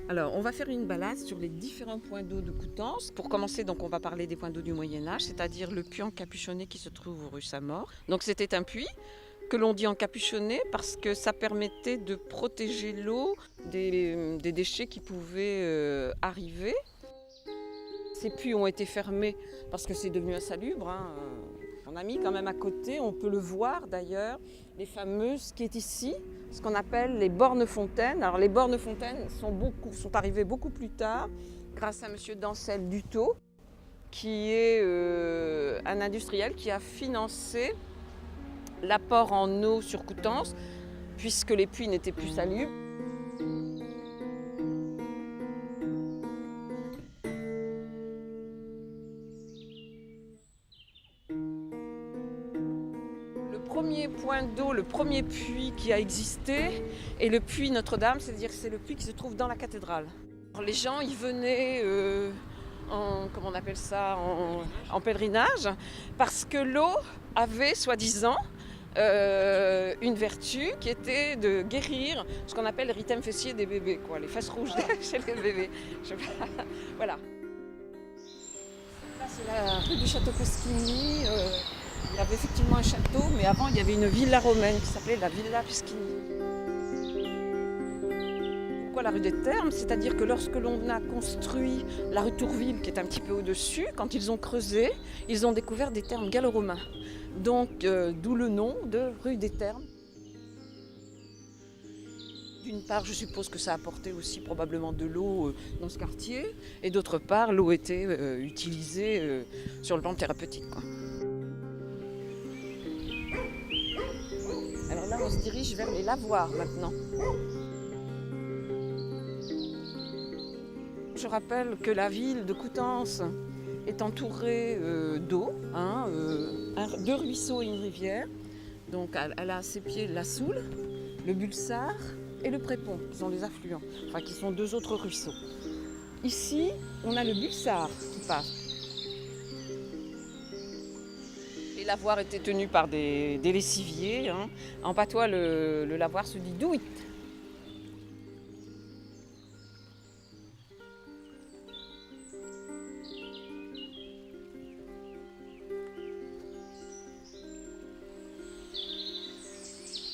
Alors, on va faire une balade sur les différents points d'eau de Coutances. Pour commencer, donc, on va parler des points d'eau du Moyen-Âge, c'est-à-dire le puits encapuchonné qui se trouve rue Saint-Maur. Donc, c'était un puits que l'on dit encapuchonné parce que ça permettait de protéger l'eau des déchets qui pouvaient arriver. Ces puits ont été fermés parce que c'est devenu insalubre. On a mis quand même à côté, on peut le voir d'ailleurs, les fameuses, ce qui est ici, ce qu'on appelle les bornes-fontaines. Alors les bornes-fontaines sont arrivées beaucoup plus tard, grâce à M. Dancel Dutot, qui est un industriel qui a financé l'apport en eau sur Coutances, puisque les puits n'étaient plus salubres. Le premier point d'eau, le premier puits qui a existé est le puits Notre-Dame, c'est-à-dire que c'est le puits qui se trouve dans la cathédrale. Alors, les gens y venaient comment on appelle ça, en pèlerinage, parce que l'eau avait, soi-disant, une vertu qui était de guérir ce qu'on appelle l'érythème fessier des bébés, quoi, les fesses rouges chez les bébés. Voilà. Là, c'est la rue du Château Peschini. Il y avait effectivement un château, mais avant, il y avait une villa romaine qui s'appelait la Villa Peschini. Pourquoi la rue des Thermes? C'est-à-dire que lorsque l'on a construit la rue Tourville, qui est un petit peu au-dessus, quand ils ont creusé, ils ont découvert des thermes gallo-romains. Donc, d'où le nom de rue des Thermes. D'une part, je suppose que ça apportait aussi probablement de l'eau dans ce quartier, et d'autre part, l'eau était utilisée sur le plan thérapeutique, quoi. Alors là, on se dirige vers les lavoirs maintenant. Je rappelle que la ville de Coutances est entourée d'eau, deux ruisseaux et une rivière. Donc elle a à ses pieds la Soule, le Bulsard et le Prépont, qui sont les affluents, enfin qui sont deux autres ruisseaux. Ici, on a le Bulsard qui passe. Les lavoirs étaient tenus par des lessiviers. En patois, le lavoir se dit douit.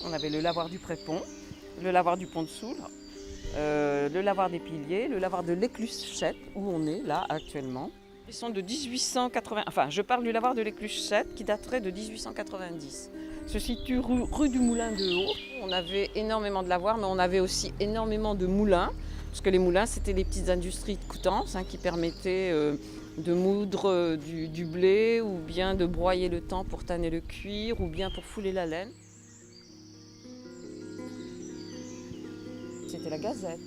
On avait le lavoir du Prépont, le lavoir du Pont de Soule, le lavoir des Piliers, le lavoir de l'Écluchette, où on est là actuellement. Ils sont de 1880, enfin je parle du lavoir de l'Écluchette qui daterait de 1890. Se situe rue du Moulin de Haut. On avait énormément de lavoirs, mais on avait aussi énormément de moulins, parce que les moulins c'était les petites industries de Coutances qui permettaient de moudre du blé, ou bien de broyer le thym pour tanner le cuir, ou bien pour fouler la laine. C'était la Gazette.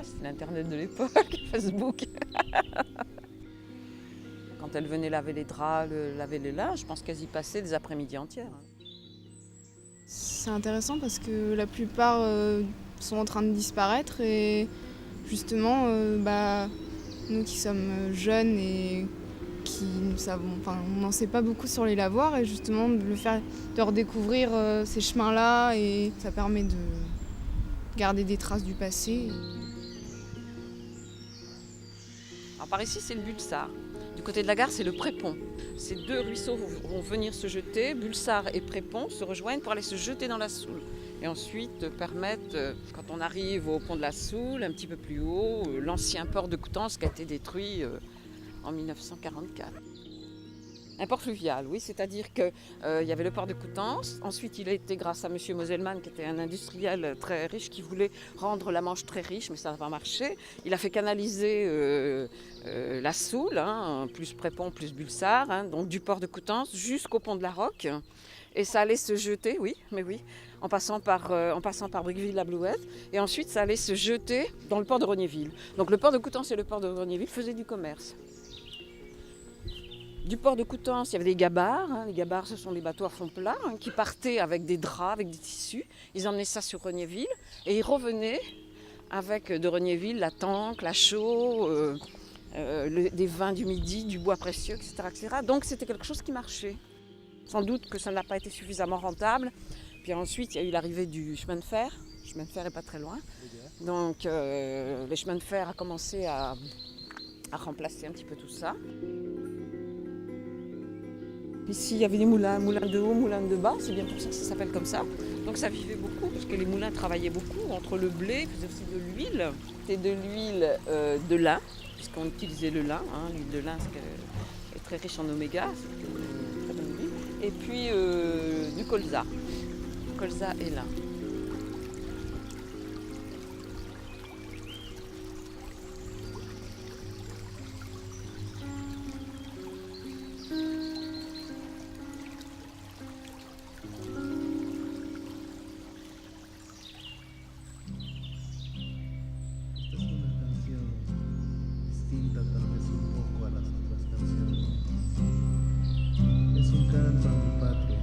C'était l'internet de l'époque, Facebook. Quand elle venait laver les draps, laver les linges, je pense qu'elles y passaient des après-midi entières. C'est intéressant parce que la plupart sont en train de disparaître et justement, nous qui sommes jeunes et qui nous savons, on n'en sait pas beaucoup sur les lavoirs, et justement de redécouvrir ces chemins-là, et ça permet de garder des traces du passé. Alors par ici, c'est le Bulsard. Du côté de la gare, c'est le Prépont. Ces deux ruisseaux vont venir se jeter. Bulsard et Prépont se rejoignent pour aller se jeter dans la Soule. Et ensuite permettre, quand on arrive au pont de la Soule, un petit peu plus haut, l'ancien port de Coutances qui a été détruit en 1944. Un port fluvial, oui, c'est-à-dire qu'il y avait le port de Coutances. Ensuite, il a été grâce à M. Moselman, qui était un industriel très riche, qui voulait rendre la Manche très riche, mais ça n'a pas marché. Il a fait canaliser la Soule, plus Prépont, plus Bulsard, donc du port de Coutances jusqu'au pont de la Roque. Et ça allait se jeter, oui, en passant par Briqueville-la-Blouette. Et ensuite, ça allait se jeter dans le port de Regnéville. Donc le port de Coutances et le port de Regnéville faisaient du commerce. Du port de Coutances, il y avait des gabarres. Les gabarres, ce sont les bateaux à fond plat qui partaient avec des draps, avec des tissus. Ils emmenaient ça sur Regnéville et ils revenaient avec de Regnéville la tanque, la chaux, des vins du Midi, du bois précieux, etc., etc. Donc c'était quelque chose qui marchait. Sans doute que ça n'a pas été suffisamment rentable. Puis ensuite, il y a eu l'arrivée du chemin de fer. chemin de fer n'est pas très loin. Donc les chemins de fer a commencé à remplacer un petit peu tout ça. Ici, il y avait des moulins, moulins de haut, moulins de bas, c'est bien pour ça que ça s'appelle comme ça. Donc ça vivait beaucoup, parce que les moulins travaillaient beaucoup entre le blé, ils faisaient aussi de l'huile. C'était de l'huile de lin, puisqu'on utilisait le lin. L'huile de lin est très riche en oméga, c'est une très bonne huile. Et puis du colza et lin. Distinta tal vez un poco a las otras canciones. Es un canto a mi patria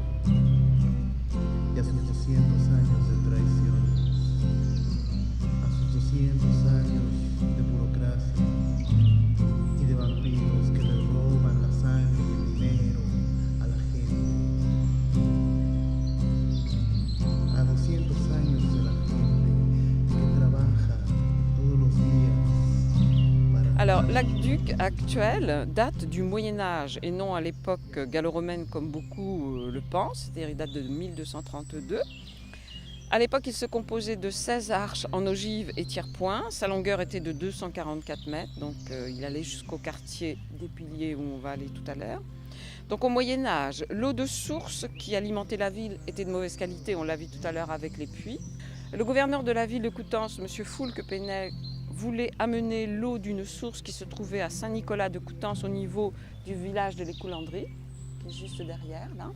y a sus 200 años de traición, a sus 200 años de burocracia y de vampiros que le roban la sangre y el dinero a la gente, a 200 años de la gente que trabaja todos los días. Alors, l'aqueduc actuel date du Moyen-Âge et non à l'époque gallo-romaine comme beaucoup le pensent, c'est-à-dire il date de 1232. À l'époque, il se composait de 16 arches en ogive et tiers-point. Sa longueur était de 244 mètres, donc il allait jusqu'au quartier des Piliers où on va aller tout à l'heure. Donc au Moyen-Âge, l'eau de source qui alimentait la ville était de mauvaise qualité, on l'a vu tout à l'heure avec les puits. Le gouverneur de la ville de Coutances, M. Foulques-Penel, voulait amener l'eau d'une source qui se trouvait à Saint-Nicolas de Coutances au niveau du village de l'Écoulandrie, qui est juste derrière, là,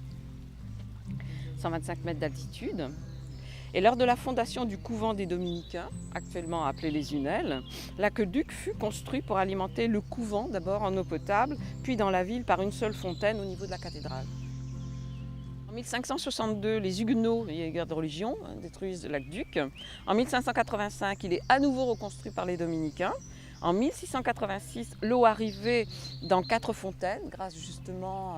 125 mètres d'altitude. Et lors de la fondation du couvent des Dominicains, actuellement appelé les Unelles, l'aqueduc fut construit pour alimenter le couvent d'abord en eau potable, puis dans la ville par une seule fontaine au niveau de la cathédrale. En 1562, les Huguenots, il y a une guerre de religion, détruisent l'aqueduc. En 1585, il est à nouveau reconstruit par les Dominicains. En 1686, l'eau arrivait dans 4 fontaines, grâce justement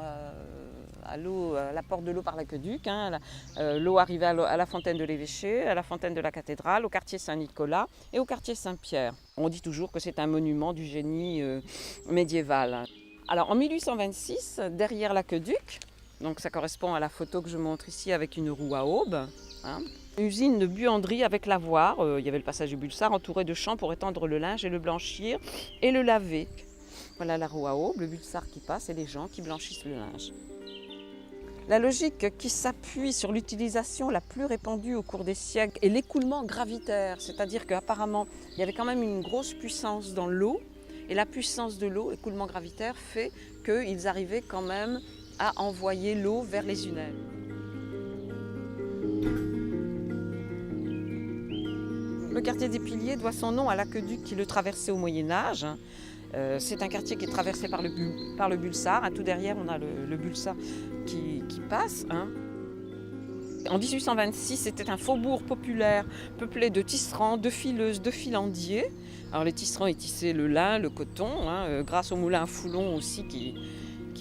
à l'apport de l'eau par l'aqueduc. L'eau arrivait à la fontaine de l'évêché, à la fontaine de la cathédrale, au quartier Saint-Nicolas et au quartier Saint-Pierre. On dit toujours que c'est un monument du génie médiéval. Alors en 1826, derrière l'aqueduc, donc ça correspond à la photo que je montre ici avec une roue à aube. Une usine de buanderie avec lavoir. Il y avait le passage du Bulsard entouré de champs pour étendre le linge et le blanchir et le laver. Voilà la roue à aube, le Bulsard qui passe et les gens qui blanchissent le linge. La logique qui s'appuie sur l'utilisation la plus répandue au cours des siècles est l'écoulement gravitaire. C'est-à-dire qu'apparemment, il y avait quand même une grosse puissance dans l'eau. Et la puissance de l'eau, l'écoulement gravitaire, fait qu'ils arrivaient quand même à envoyer l'eau vers les Unelles. Le quartier des Piliers doit son nom à l'aqueduc qui le traversait au Moyen-Âge. C'est un quartier qui est traversé par le Bulsard. Tout derrière, on a le Bulsard qui passe. En 1826, c'était un faubourg populaire peuplé de tisserands, de fileuses, de filandiers. Alors les tisserands, ils tissaient le lin, le coton, grâce au moulin à foulon aussi qui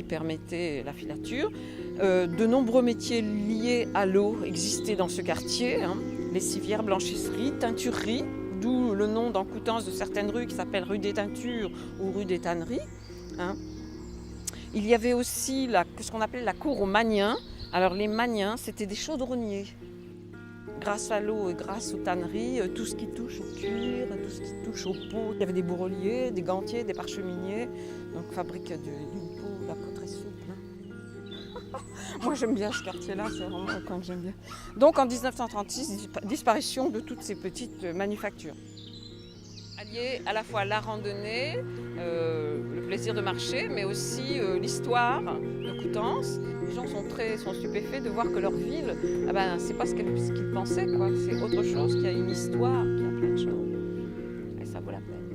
permettait la filature. De nombreux métiers liés à l'eau existaient dans ce quartier. Lessivière, blanchisserie, teinturerie, d'où le nom dans Coutances de certaines rues qui s'appellent rue des Teintures ou rue des Tanneries. Il y avait aussi ce qu'on appelait la cour aux Magnins. Alors les Magnins, c'était des chaudronniers. Grâce à l'eau et grâce aux tanneries, tout ce qui touche au cuir, tout ce qui touche aux peaux. Il y avait des bourreliers, des gantiers, des parcheminiers, donc fabrique d'une peau, la peau très souple. Moi j'aime bien ce quartier-là, c'est vraiment un coin que j'aime bien. Donc en 1936, disparition de toutes ces petites manufactures. Allié à la fois la randonnée, le plaisir de marcher, mais aussi l'histoire de Coutances. Les gens sont stupéfaits de voir que leur ville, c'est pas ce qu'ils pensaient, quoi. C'est autre chose, qu'il y a une histoire, qu'il y a plein de choses. Et ça vaut la peine.